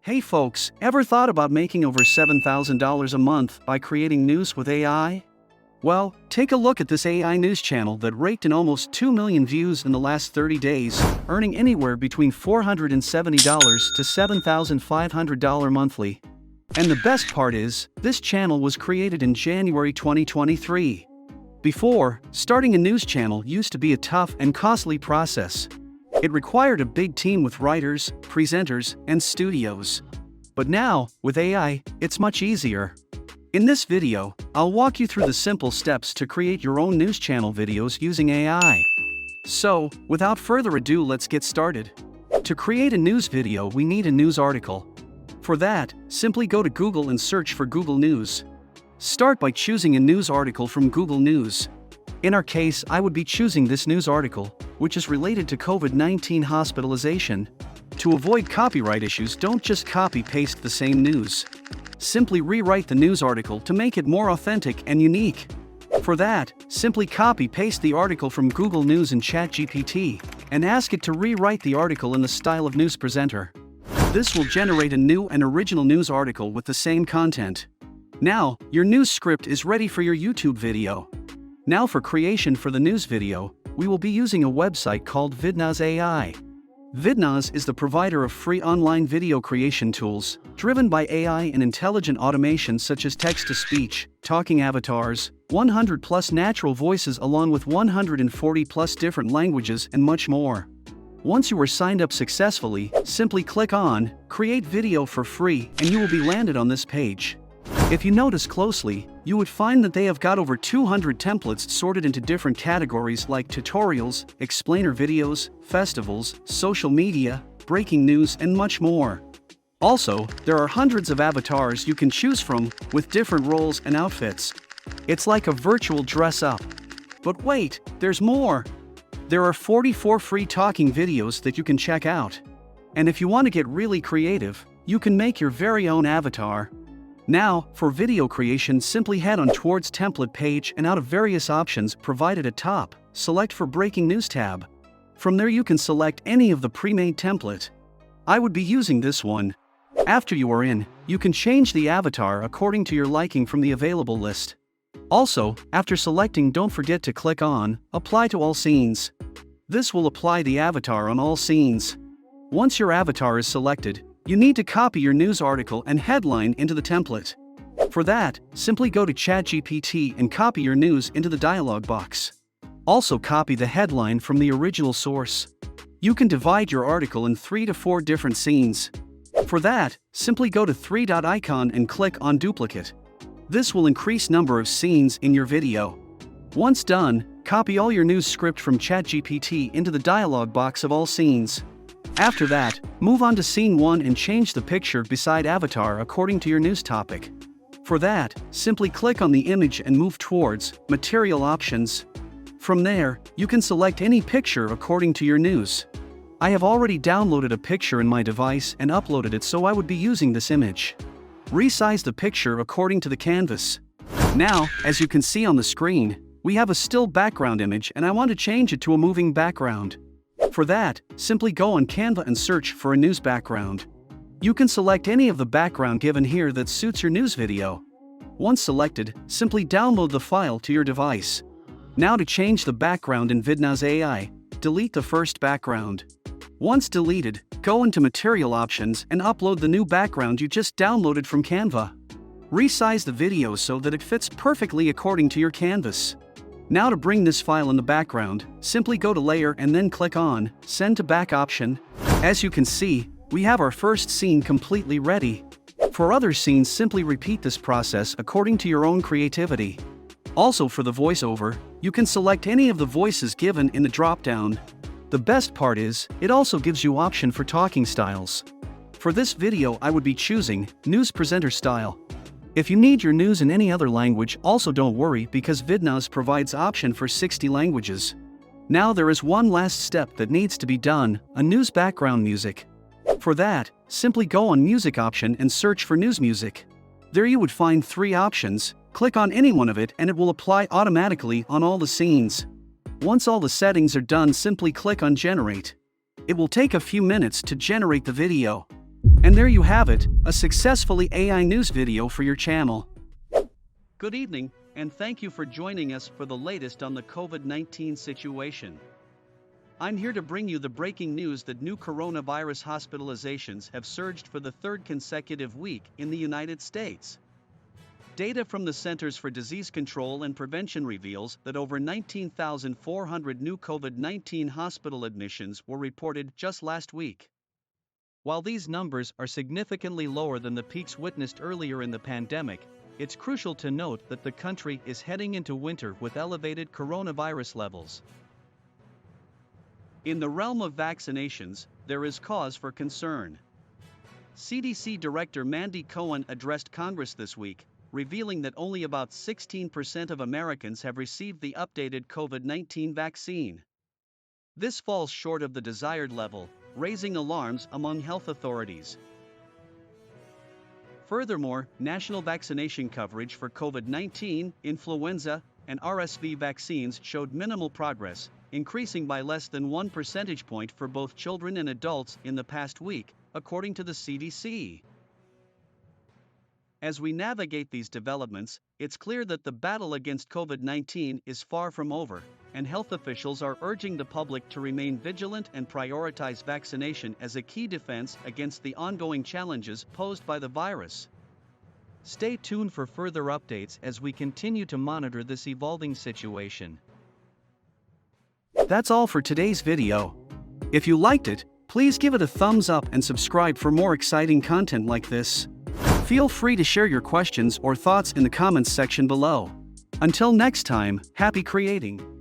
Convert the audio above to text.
Hey folks, ever thought about making over $7,000 a month by creating news with AI? Well, take a look at this AI news channel that raked in almost 2 million views in the last 30 days, earning anywhere between $470 to $7,500 monthly. And the best part is, this channel was created in January 2023. Before, starting a news channel used to be a tough and costly process. It required a big team with writers, presenters, and studios. But now, with AI, it's much easier. In this video, I'll walk you through the simple steps to create your own news channel videos using AI. So, without further ado, let's get started. To create a news video, we need a news article. For that, simply go to Google and search for Google News. Start by choosing a news article from Google News. In our case, I would be choosing this news article, which is related to COVID-19 hospitalization. To avoid copyright issues, don't just copy-paste the same news. Simply rewrite the news article to make it more authentic and unique. For that, simply copy-paste the article from Google News in ChatGPT and ask it to rewrite the article in the style of news presenter. This will generate a new and original news article with the same content. Now, your news script is ready for your YouTube video. Now for creation for the news video, we will be using a website called Vidnoz AI. Vidnoz is the provider of free online video creation tools, driven by AI and intelligent automation such as text-to-speech, talking avatars, 100+ natural voices along with 140+ different languages and much more. Once you are signed up successfully, simply click on Create Video for free and you will be landed on this page. If you notice closely, you would find that they have got over 200 templates sorted into different categories like tutorials, explainer videos, festivals, social media, breaking news, and much more. Also, there are hundreds of avatars you can choose from, with different roles and outfits. It's like a virtual dress-up. But wait, there's more! There are 44 free talking videos that you can check out. And if you want to get really creative, you can make your very own avatar. Now, for video creation, simply head on towards template page and out of various options provided at top, select for breaking news tab. From there you can select any of the pre-made template. I would be using this one. After you are in, you can change the avatar according to your liking from the available list. Also, after selecting, don't forget to click on Apply to all scenes. This will apply the avatar on all scenes. Once your avatar is selected, you need to copy your news article and headline into the template. For that, simply go to ChatGPT and copy your news into the dialog box. Also copy the headline from the original source. You can divide your article in 3 to 4 different scenes. For that, simply go to 3-dot icon and click on Duplicate. This will increase number of scenes in your video. Once done, copy all your news script from ChatGPT into the dialog box of all scenes. After that, move on to scene 1 and change the picture beside avatar according to your news topic. For that, simply click on the image and move towards Material Options. From there, you can select any picture according to your news. I have already downloaded a picture in my device and uploaded it, so I would be using this image. Resize the picture according to the canvas. Now, as you can see on the screen, we have a still background image and I want to change it to a moving background. For that, simply go on Canva and search for a news background. You can select any of the background given here that suits your news video. Once selected, simply download the file to your device. Now to change the background in Vidnoz AI, delete the first background. Once deleted, go into Material Options and upload the new background you just downloaded from Canva. Resize the video so that it fits perfectly according to your canvas. Now to bring this file in the background, simply go to Layer and then click on Send to Back option. As you can see, we have our first scene completely ready. For other scenes, simply repeat this process according to your own creativity. Also for the voiceover, you can select any of the voices given in the drop-down. The best part is, it also gives you option for talking styles. For this video I would be choosing News Presenter Style. If you need your news in any other language, also don't worry because Vidnoz provides option for 60 languages. Now there is one last step that needs to be done, a news background music. For that, simply go on Music option and search for news music. There you would find 3 options, click on any one of it and it will apply automatically on all the scenes. Once all the settings are done, simply click on Generate. It will take a few minutes to generate the video. And there you have it, a successfully AI news video for your channel. Good evening, and thank you for joining us for the latest on the COVID-19 situation. I'm here to bring you the breaking news that new coronavirus hospitalizations have surged for the third consecutive week in the United States. Data from the Centers for Disease Control and Prevention reveals that over 19,400 new COVID-19 hospital admissions were reported just last week. While these numbers are significantly lower than the peaks witnessed earlier in the pandemic, it's crucial to note that the country is heading into winter with elevated coronavirus levels. In the realm of vaccinations, there is cause for concern. CDC Director Mandy Cohen addressed Congress this week, revealing that only about 16% of Americans have received the updated COVID-19 vaccine. This falls short of the desired level, raising alarms among health authorities. Furthermore, national vaccination coverage for COVID-19, influenza, and RSV vaccines showed minimal progress, increasing by less than 1 percentage point for both children and adults in the past week, according to the CDC. As we navigate these developments, it's clear that the battle against COVID-19 is far from over, and health officials are urging the public to remain vigilant and prioritize vaccination as a key defense against the ongoing challenges posed by the virus. Stay tuned for further updates as we continue to monitor this evolving situation. That's all for today's video. If you liked it, please give it a thumbs up and subscribe for more exciting content like this. Feel free to share your questions or thoughts in the comments section below. Until next time, happy creating!